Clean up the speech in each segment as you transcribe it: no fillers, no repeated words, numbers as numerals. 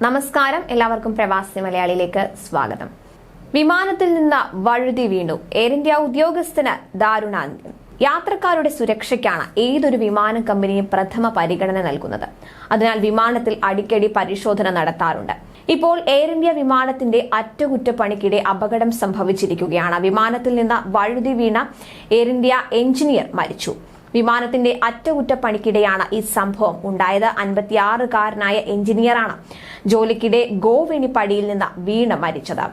നമസ്കാരം, എല്ലാവർക്കും പ്രവാസി മലയാളിയിലേക്ക് സ്വാഗതം. വിമാനത്തിൽ നിന്ന് വഴുതി വീണു. എയർ ഇന്ത്യ ഉദ്യോഗസ്ഥന് ദാരുണാന്ത്യം. യാത്രക്കാരുടെ സുരക്ഷയ്ക്കാണ് ഏതൊരു വിമാന കമ്പനിയും പ്രഥമ പരിഗണന നൽകുന്നത്. അതിനാൽ വിമാനത്തിൽ അടിക്കടി പരിശോധന നടത്താറുണ്ട്. ഇപ്പോൾ എയർ ഇന്ത്യ വിമാനത്തിന്റെ അറ്റകുറ്റപ്പണിക്കിടെ അപകടം സംഭവിച്ചിരിക്കുകയാണ്. വിമാനത്തിൽ നിന്ന് വഴുതി വീണ എയർ ഇന്ത്യ എഞ്ചിനീയർ മരിച്ചു. വിമാനത്തിന്റെ അറ്റകുറ്റപ്പണിക്കിടെയാണ് ഈ സംഭവം ഉണ്ടായത്. 56-കാരനായ എഞ്ചിനീയറാണ് ജോലിക്കിടെ ഗോവേണിപ്പടിയിൽ നിന്ന് വീണ് മരിച്ചത്.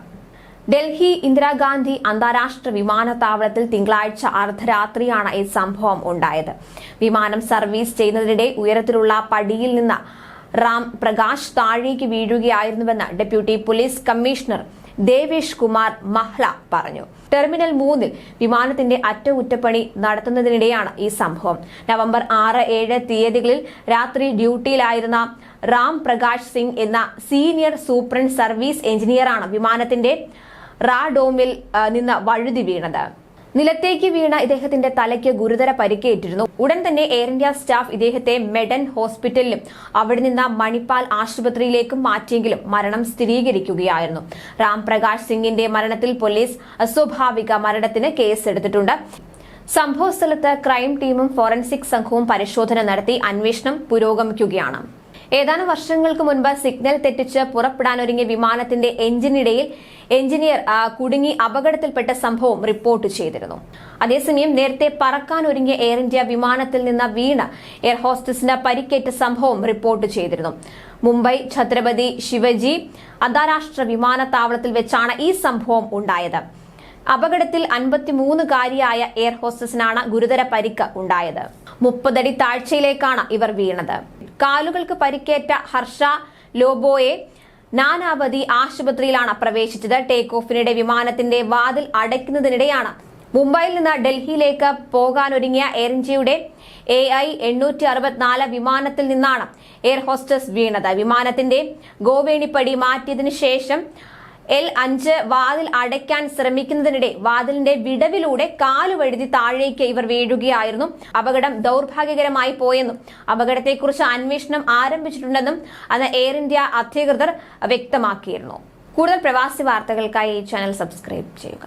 ഡൽഹി ഇന്ദിരാഗാന്ധി അന്താരാഷ്ട്ര വിമാനത്താവളത്തിൽ തിങ്കളാഴ്ച അർദ്ധരാത്രിയാണ് ഈ സംഭവം ഉണ്ടായത്. വിമാനം സർവീസ് ചെയ്യുന്നതിനിടെ ഉയരത്തിലുള്ള പടിയിൽ നിന്ന് റാം പ്രകാശ് താഴേക്ക് വീഴുകയായിരുന്നുവെന്ന് deputy police commissioner Devesh Kumar Mahla പറഞ്ഞു. ടെർമിനൽ 3-ൽ വിമാനത്തിന്റെ അറ്റകുറ്റപ്പണി നടത്തുന്നതിനിടെയാണ് ഈ സംഭവം. നവംബർ 6-7 തീയതികളിൽ രാത്രി ഡ്യൂട്ടിയിലായിരുന്ന റാം പ്രകാശ് സിംഗ് എന്ന സീനിയർ സൂപ്രണ്ട് സർവീസ് എഞ്ചിനീയറാണ് വിമാനത്തിന്റെ റാഡോമിൽ നിന്ന് വഴുതി വീണത്. നിലത്തേക്ക് വീണ ഇദ്ദേഹത്തിന്റെ തലയ്ക്ക് ഗുരുതര പരിക്കേറ്റിരുന്നു. ഉടൻ തന്നെ എയർ ഇന്ത്യ സ്റ്റാഫ് ഇദ്ദേഹത്തെ മെഡൻ ഹോസ്പിറ്റലിലും അവിടെ നിന്ന് മണിപ്പാൽ ആശുപത്രിയിലേക്കും മാറ്റിയെങ്കിലും മരണം സ്ഥിരീകരിക്കുകയായിരുന്നു. റാം പ്രകാശ് സിംഗിന്റെ മരണത്തിൽ പോലീസ് അസ്വാഭാവിക മരണത്തിന് കേസെടുത്തിട്ടുണ്ട്. സംഭവസ്ഥലത്ത് ക്രൈം ടീമും ഫോറൻസിക് സംഘവും പരിശോധന നടത്തി അന്വേഷണം പുരോഗമിക്കുകയാണ്. ഏതാനും വർഷങ്ങൾക്ക് മുൻപ് സിഗ്നൽ തെറ്റിച്ച് പുറപ്പെടാനൊരുങ്ങിയ വിമാനത്തിന്റെ എഞ്ചിനീയർ കുടുങ്ങി അപകടത്തിൽപ്പെട്ട സംഭവം റിപ്പോർട്ട് ചെയ്തിരുന്നു. അതേസമയം നേരത്തെ പറക്കാനൊരുങ്ങിയ എയർ ഇന്ത്യ വിമാനത്തിൽ നിന്ന് വീണ് എയർ ഹോസ്റ്റസിന് പരിക്കേറ്റ സംഭവം റിപ്പോർട്ട് ചെയ്തിരുന്നു. മുംബൈ ഛത്രപതി ശിവജി അന്താരാഷ്ട്ര വിമാനത്താവളത്തിൽ വെച്ചാണ് ഈ സംഭവം ഉണ്ടായത്. അപകടത്തിൽ 53-കാരിയായ എയർ ഹോസ്റ്റസിനാണ് ഗുരുതര പരിക്ക് ഉണ്ടായത്. 30 അടി താഴ്ചയിലേക്കാണ് ഇവർ വീണത്. കാലുകൾക്ക് പരിക്കേറ്റ ഹർഷ ലോബോയെ നാനാവതി ആശുപത്രിയിലാണ് പ്രവേശിച്ചത്. ടേക്ക് ഓഫിനിടെ വിമാനത്തിന്റെ വാതിൽ അടയ്ക്കുന്നതിനിടെയാണ് മുംബൈയിൽ നിന്ന് ഡൽഹിയിലേക്ക് പോകാനൊരുങ്ങിയ എയർ ഇന്ത്യയുടെ AI-864 വിമാനത്തിൽ നിന്നാണ് എയർ ഹോസ്റ്റസ് വീണത്. വിമാനത്തിന്റെ ഗോവേണിപ്പടി മാറ്റിയതിനു ശേഷം L5 വാതിൽ അടയ്ക്കാൻ ശ്രമിക്കുന്നതിനിടെ വാതിലിന്റെ വിടവിലൂടെ കാലുവഴുതി താഴേക്ക് ഇവർ വീഴുകയായിരുന്നു. അപകടം ദൗർഭാഗ്യകരമായി പോയെന്നും അപകടത്തെക്കുറിച്ച് അന്വേഷണം ആരംഭിച്ചിട്ടുണ്ടെന്നും അന്ന് എയർ ഇന്ത്യ അധികൃതർ വ്യക്തമാക്കിയിരുന്നു. കൂടുതൽ പ്രവാസി വാർത്തകൾക്കായി ഈ ചാനൽ സബ്സ്ക്രൈബ് ചെയ്യുക.